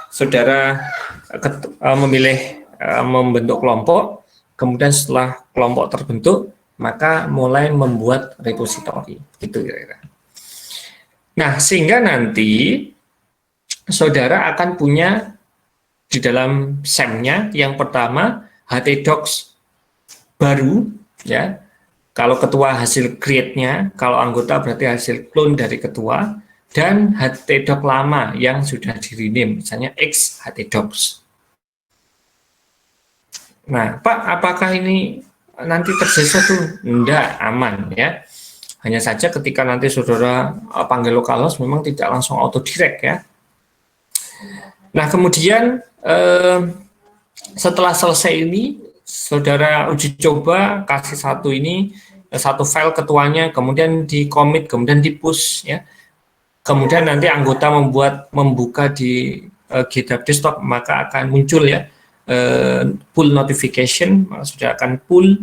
saudara memilih membentuk kelompok, kemudian setelah kelompok terbentuk, maka mulai membuat repository. Gitu kira-kira. Nah, sehingga nanti saudara akan punya di dalam SAM-nya yang pertama htdocs baru ya. Kalau ketua hasil create-nya, kalau anggota berarti hasil clone dari ketua, dan htdoc lama yang sudah di-rename, misalnya X htdocs. Nah, Pak, apakah ini nanti terjadi sesuatu? Enggak, aman ya. Hanya saja ketika nanti saudara panggil localhost memang tidak langsung auto direct ya. Nah, kemudian setelah selesai ini, saudara uji coba kasih satu file ketuanya, kemudian di commit, kemudian di push ya. Kemudian nanti anggota membuka di GitHub desktop, maka akan muncul ya pull notification, sudah akan pull.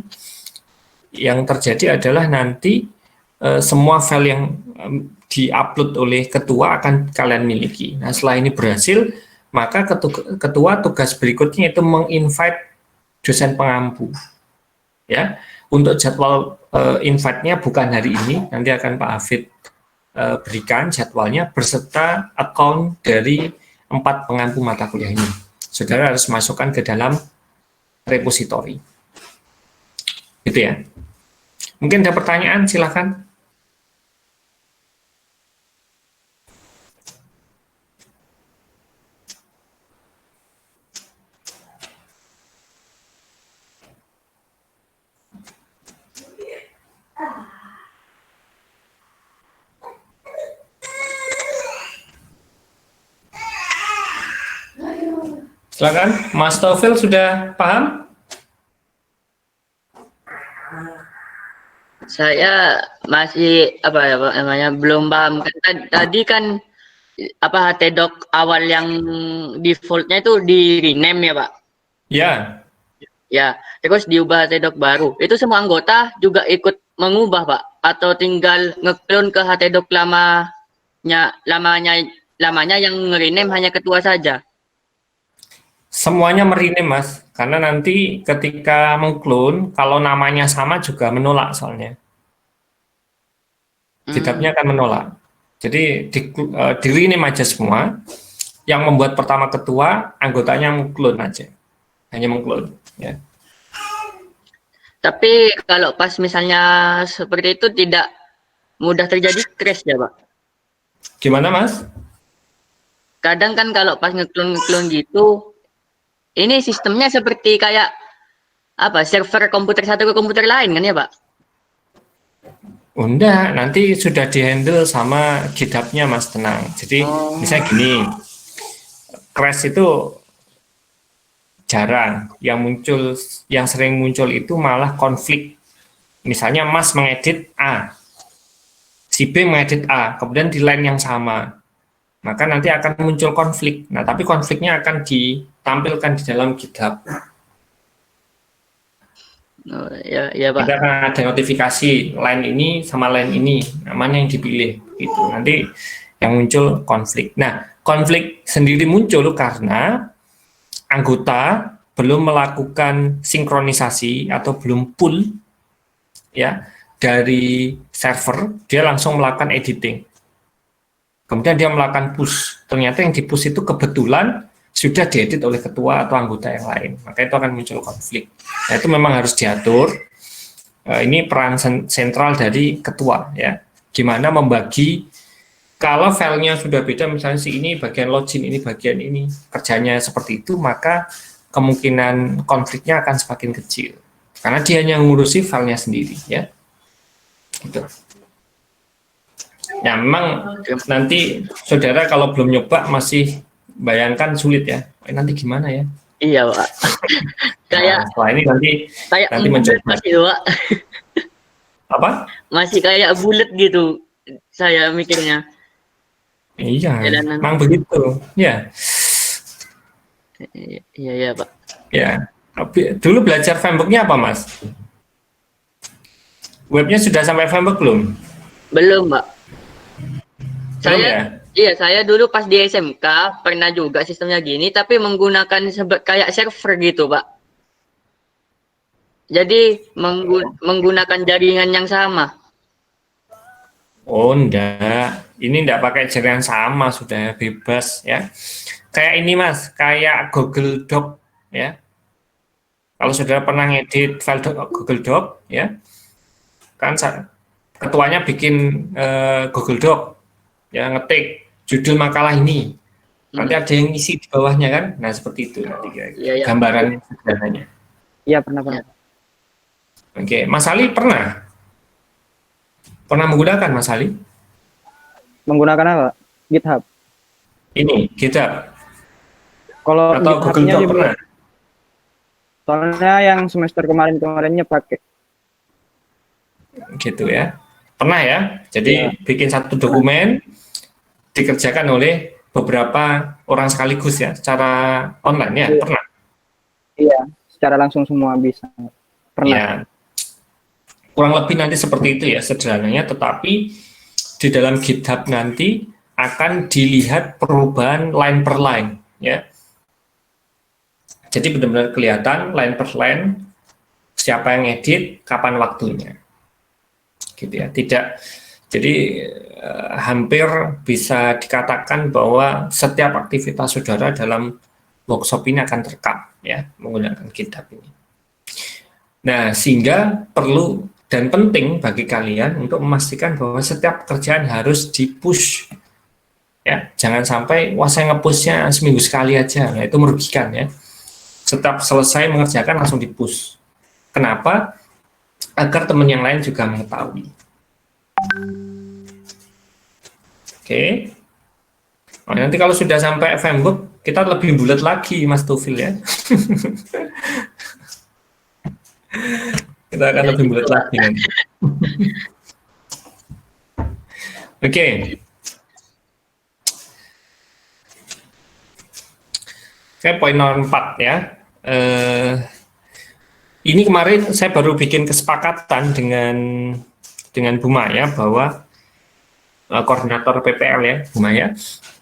Yang terjadi adalah nanti semua file yang diupload oleh ketua akan kalian miliki. Nah, setelah ini berhasil, maka ketua tugas berikutnya itu menginvite dosen pengampu. Ya, untuk jadwal invite-nya bukan hari ini, nanti akan Pak Hafid berikan jadwalnya beserta account dari 4 pengampu mata kuliah ini. Saudara harus masukkan ke dalam repository. Gitu ya. Mungkin ada pertanyaan, silakan. Silakan, Mas Taufil sudah paham? Saya masih apa ya Pak namanya belum paham kan tadi kan apa HTDoc awal yang defaultnya itu di rename ya Pak. Ya, Ya, terus diubah HTDoc baru. Itu semua anggota juga ikut mengubah Pak atau tinggal ngeklon ke HTDoc lamanya yang nge-rename hanya ketua saja. semuanya merename Mas, karena nanti ketika mengklon, kalau namanya sama juga menolak soalnya. GitHub-nya akan menolak. Jadi di rename aja semua. Yang membuat pertama ketua, anggotanya mengklon aja. Hanya mengklon. Ya. Tapi kalau pas misalnya seperti itu tidak mudah terjadi crash ya Pak. Gimana Mas? Kadang kan kalau pas ngeklon gitu, ini sistemnya seperti kayak apa server komputer satu ke komputer lain kan ya Pak? Oh, enggak, nanti sudah dihandle sama GitHub-nya Mas, tenang. Jadi misalnya gini, crash itu jarang. Yang sering muncul itu malah konflik. Misalnya Mas mengedit A, si B mengedit A, kemudian di line yang sama. Maka nanti akan muncul konflik. Nah, tapi konfliknya akan ditampilkan di dalam GitHub. Oh, ya Pak. Kita akan ada notifikasi line ini sama line ini, mana yang dipilih itu. Nanti yang muncul konflik. Nah, konflik sendiri muncul karena anggota belum melakukan sinkronisasi atau belum pull ya dari server, dia langsung melakukan editing. Kemudian dia melakukan push. Ternyata yang di push itu kebetulan sudah diedit oleh ketua atau anggota yang lain. Maka itu akan muncul konflik. Nah, itu memang harus diatur. Ini peran sentral dari ketua ya. Gimana membagi kalau filenya sudah beda, misalnya si ini bagian login, ini bagian ini, kerjanya seperti itu, maka kemungkinan konfliknya akan semakin kecil. Karena dia hanya ngurusi filenya sendiri ya. Gitu. Ya memang nanti saudara kalau belum nyoba masih bayangkan sulit ya. Nanti gimana ya? Iya Pak. Kayak setelah ini nanti mencoba. Masih Pak. Apa? Masih kayak bulat gitu saya mikirnya. Iya, Jalanan. memang begitu. Ya. Iya Pak. Ya. Dulu belajar framework-nya apa, Mas? Webnya sudah sampai framework belum? Belum Pak. Belum Saya ya? Iya, saya dulu pas di SMK pernah juga sistemnya gini, tapi menggunakan kayak server gitu, Pak. Jadi menggunakan jaringan yang sama. Oh, enggak. Ini enggak pakai jaringan sama, sudah bebas ya. Kayak ini, Mas, kayak Google Doc ya. Kalau saudara pernah ngedit file Google Doc ya, kan ketuanya bikin Google Doc ya, ngetik judul makalah ini. Nanti ada yang isi di bawahnya kan. Nah, seperti itu nanti Iya. gambaran sederhananya. Iya, pernah. Oke, Mas Ali pernah menggunakan Mas Ali? Menggunakan apa? GitHub. Ini GitHub Kalau atau Google GitHub-nya Doc sih pernah? soalnya yang semester kemarinnya pakai. Gitu ya. Pernah ya? Jadi Ya. bikin satu dokumen dikerjakan oleh beberapa orang sekaligus ya, secara online ya, Iya. pernah? Iya, secara langsung semua bisa. Pernah. Ya. Kurang lebih nanti seperti itu ya sederhananya, tetapi di dalam GitHub nanti akan dilihat perubahan line per line ya. Jadi benar-benar kelihatan line per line siapa yang edit, kapan waktunya. Gitu ya. Jadi hampir bisa dikatakan bahwa setiap aktivitas saudara dalam workshop ini akan terekam ya menggunakan GitHub ini. Nah, sehingga perlu dan penting bagi kalian untuk memastikan bahwa setiap pekerjaan harus di-push. Ya, jangan sampai wah saya nge-pushnya seminggu sekali aja. Nah, itu merugikan ya. Setiap selesai mengerjakan langsung di-push. Kenapa? Agar teman yang lain juga mengetahui. Oke. Nah, nanti kalau sudah sampai framework kita lebih bulat lagi Mas Tufil ya. Kita akan Ya lebih gitu, bulat Pak. lagi nanti. Oke. Oke, poin nomor 4 ya. Ini kemarin saya baru bikin kesepakatan dengan Bu Maya bahwa koordinator PPL ya, Bu Maya,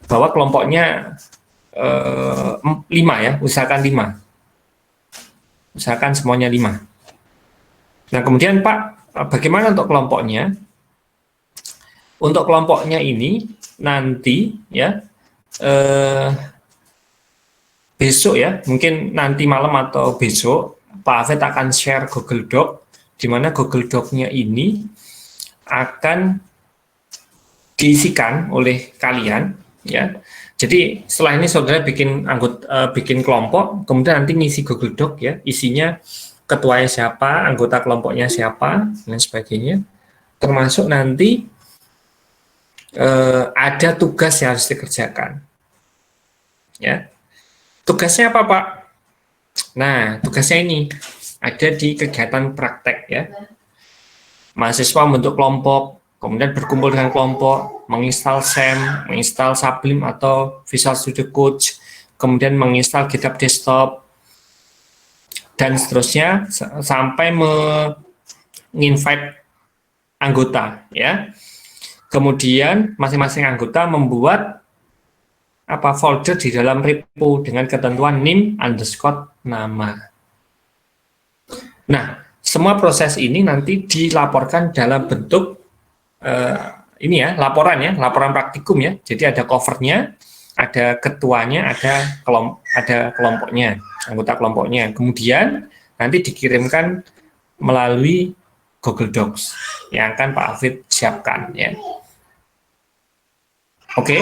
bahwa kelompoknya 5 ya, usahakan 5. Usahakan semuanya 5. Nah, kemudian Pak, bagaimana untuk kelompoknya? Untuk kelompoknya ini nanti ya besok ya, mungkin nanti malam atau besok Pak Hafid akan share Google Doc, di mana Google Doc-nya ini akan diisikan oleh kalian ya. Jadi setelah ini saudara bikin kelompok, kemudian nanti ngisi Google Doc ya, isinya ketuanya siapa, anggota kelompoknya siapa, dan sebagainya. Termasuk nanti ada tugas yang harus dikerjakan. Ya. Tugasnya apa, Pak? Nah, tugasnya ini ada di kegiatan praktek ya. Mahasiswa membentuk kelompok, kemudian berkumpul dengan kelompok, menginstal SAM, menginstal Sublime atau Visual Studio Code, kemudian menginstal GitHub Desktop, dan seterusnya sampai menginvite anggota ya. Kemudian masing-masing anggota membuat folder di dalam repo dengan ketentuan nim_nama. Nah, semua proses ini nanti dilaporkan dalam bentuk ini ya, laporan praktikum ya. Jadi ada covernya, ada ketuanya, ada kelompoknya, anggota kelompoknya. Kemudian nanti dikirimkan melalui Google Docs yang akan Pak Hafid siapkan ya. Oke.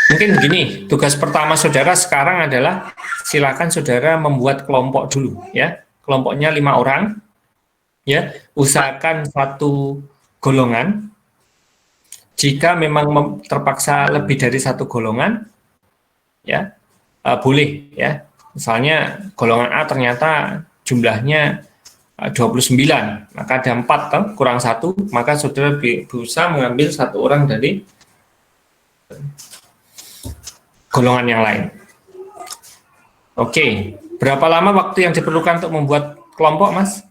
Mungkin begini, tugas pertama saudara sekarang adalah silakan saudara membuat kelompok dulu ya. Kelompoknya 5 orang ya. Usahakan satu golongan. Jika memang terpaksa lebih dari satu golongan ya, boleh ya. Misalnya golongan A ternyata jumlahnya 29, maka ada 4 kurang 1, maka saudara berusaha mengambil 1 orang dari golongan yang lain. Oke, berapa lama waktu yang diperlukan untuk membuat kelompok, Mas?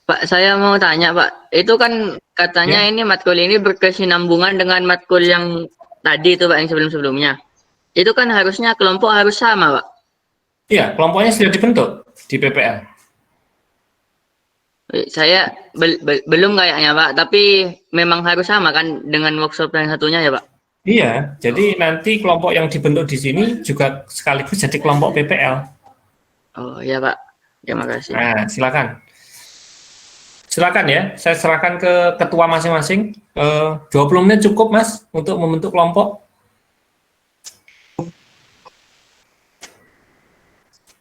Pak, saya mau tanya, Pak. Itu kan katanya Ya. ini matkul ini berkesinambungan dengan matkul yang tadi itu, Pak, yang sebelum-sebelumnya. Itu kan harusnya kelompok harus sama, Pak. Iya, kelompoknya sudah dibentuk di PPL. Saya belum kayaknya, Pak. Tapi memang harus sama kan dengan workshop yang satunya ya, Pak? Iya, jadi nanti kelompok yang dibentuk di sini juga sekaligus jadi kelompok PPL. Oh iya, Pak. Terima kasih. Nah, silakan. Silakan ya, saya serahkan ke ketua masing-masing. 20 menit cukup, Mas, untuk membentuk kelompok.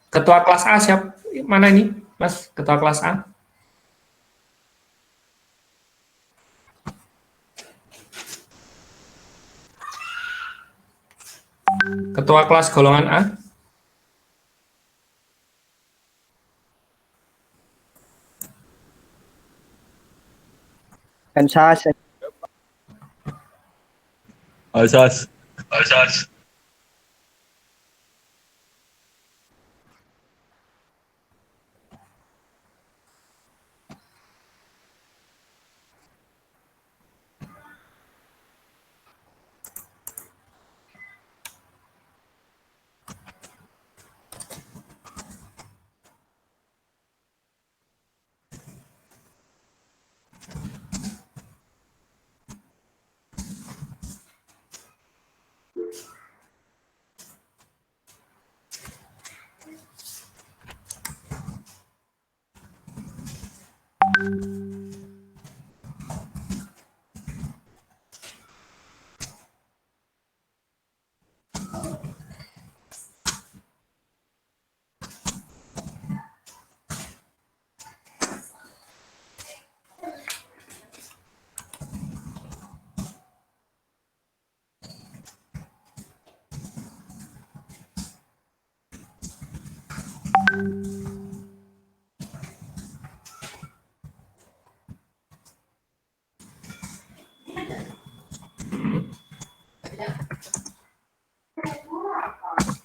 Ketua kelas A siapa? Mana ini, Mas? Ketua kelas A? Ketua kelas golongan A? Ansas. Asas.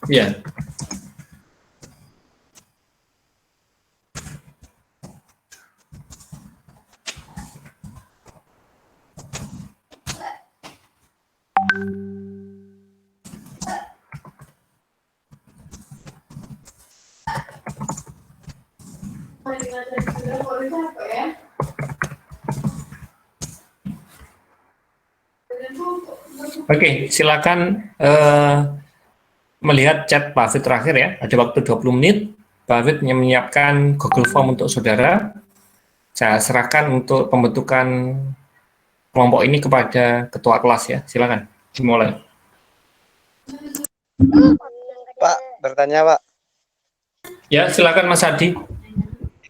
Ya. Oke, silakan melihat chat Pak Hafid terakhir ya. Ada waktu 20 menit. Pak Hafid menyiapkan Google Form untuk saudara. Saya serahkan untuk pembentukan kelompok ini kepada ketua kelas ya. Silakan dimulai. Pak, bertanya Pak, Ya, silakan Mas Adi.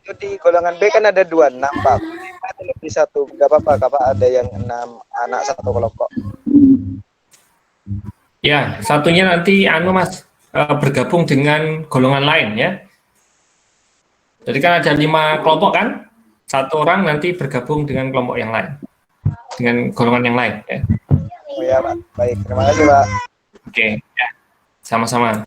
itu di golongan B kan ada 26 Pak, ada lebih satu, nggak apa-apa Pak, ada yang 6 anak satu kelompok. Ya, satunya nanti Mas bergabung dengan golongan lain ya. Jadi kan ada 5 kelompok kan? Satu orang nanti bergabung dengan kelompok yang lain, dengan golongan yang lain ya. Oh ya Pak, baik, terima kasih Pak. Oke, ya. Sama-sama.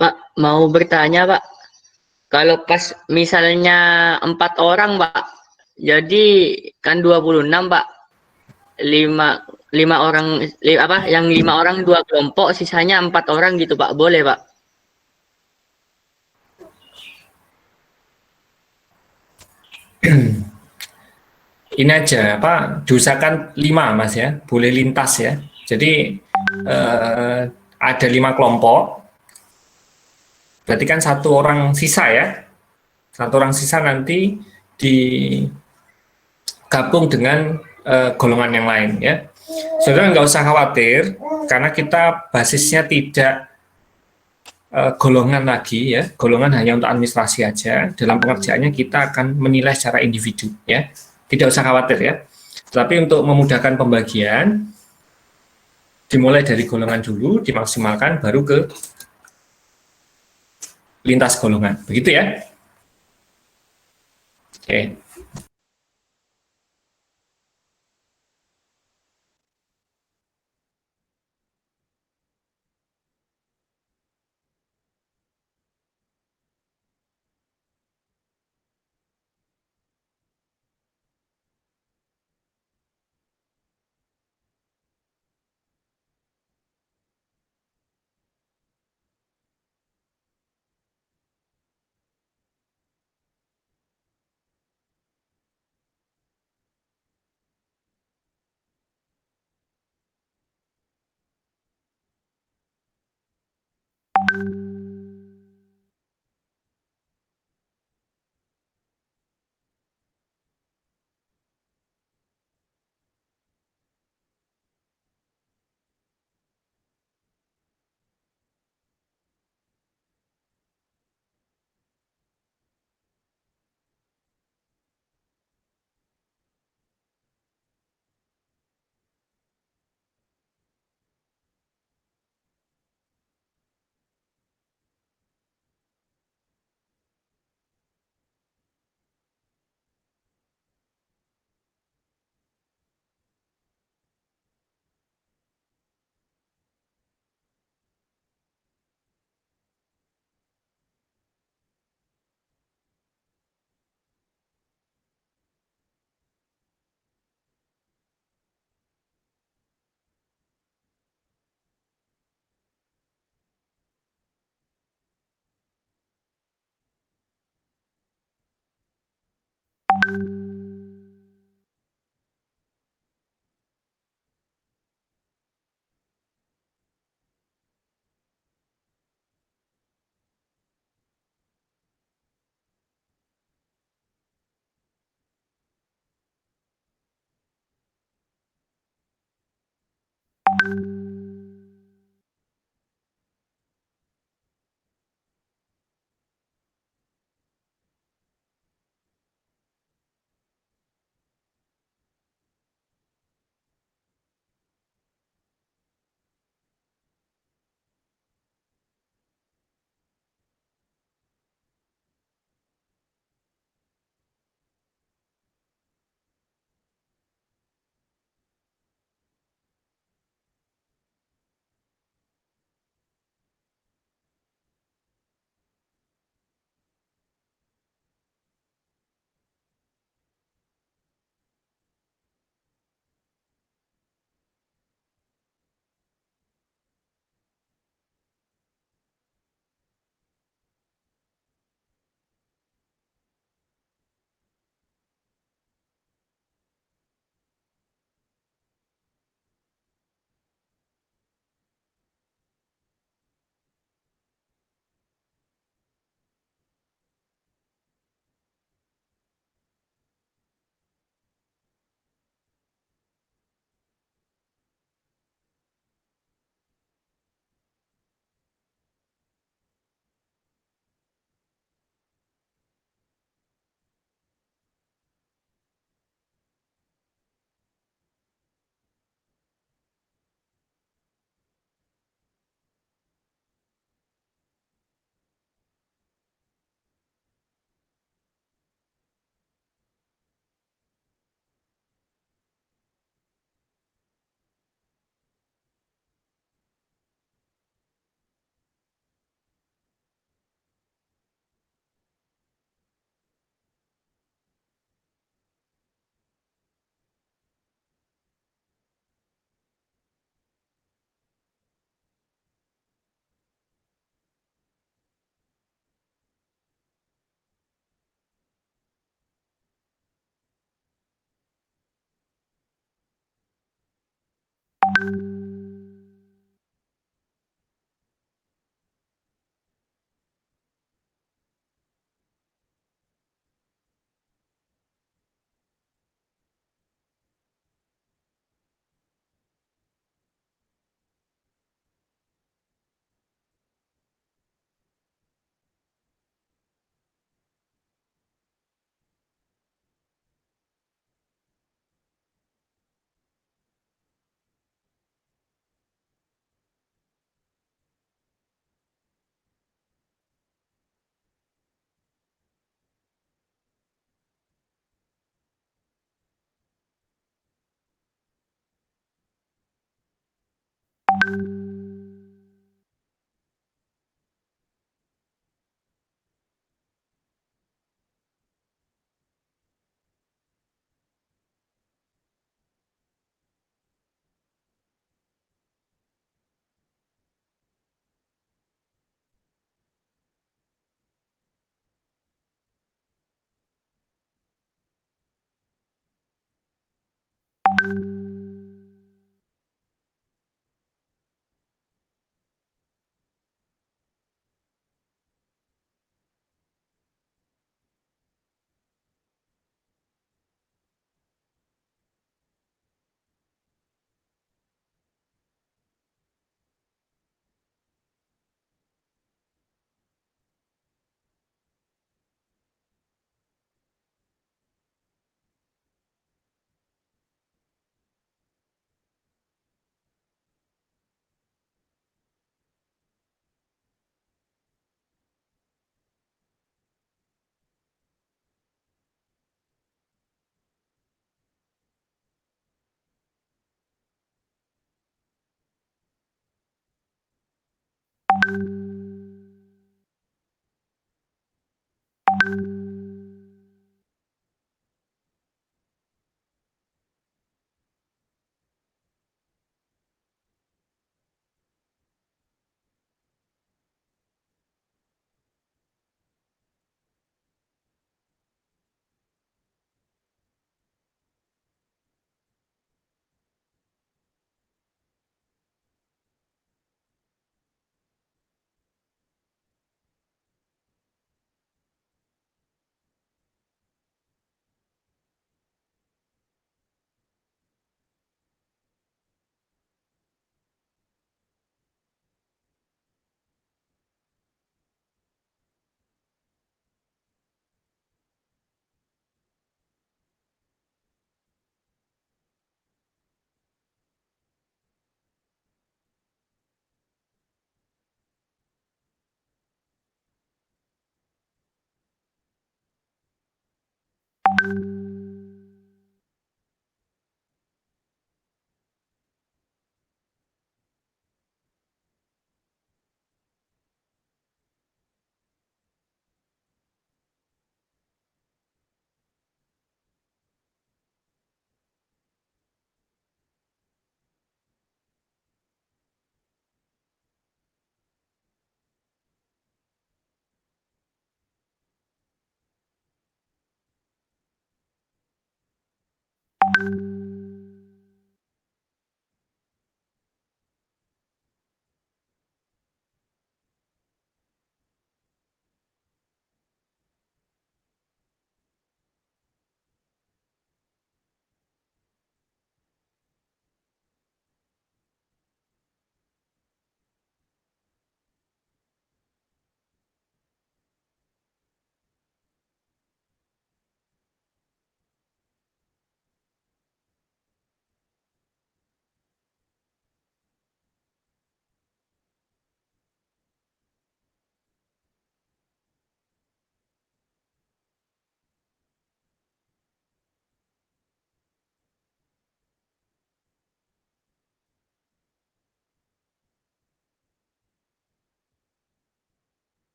Pak, mau bertanya Pak, kalau pas misalnya 4 orang Pak, jadi kan 26 Pak, 5 orang, yang 5 orang 2 kelompok, sisanya 4 orang gitu Pak, boleh Pak? Ini aja, Pak, diusahakan 5 Mas ya, boleh lintas ya. Jadi ada 5 kelompok, berarti kan 1 orang sisa ya. 1 orang sisa nanti digabung dengan golongan yang lain ya. Saudara nggak usah khawatir, karena kita basisnya tidak golongan lagi ya, golongan hanya untuk administrasi aja. Dalam pengerjaannya kita akan menilai secara individu ya. tidak usah khawatir ya. Tapi untuk memudahkan pembagian, dimulai dari golongan dulu, dimaksimalkan, baru ke lintas golongan. Begitu ya. Oke.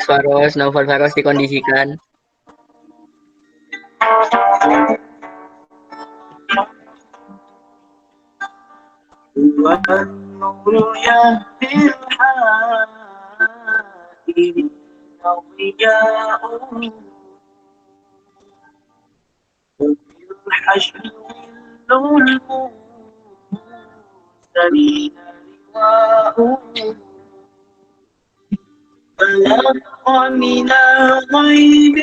Faros, Novel Faros dikondisikan. والنور يهدي الحائرين ضياء وفي الحشر ظل المرسلين لواء تلقى من الغيب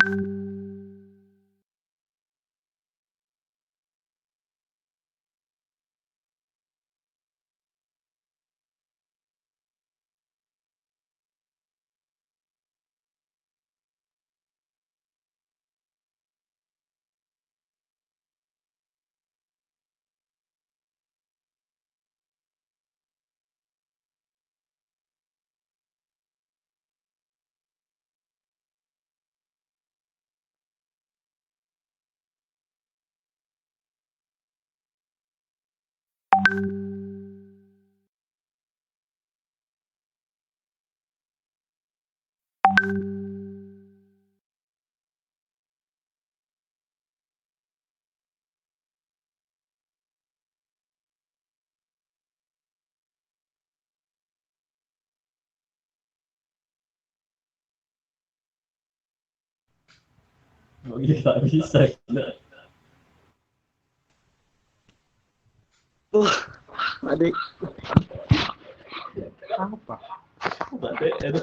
Oh iya, tak bisa. Adik. Ada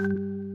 you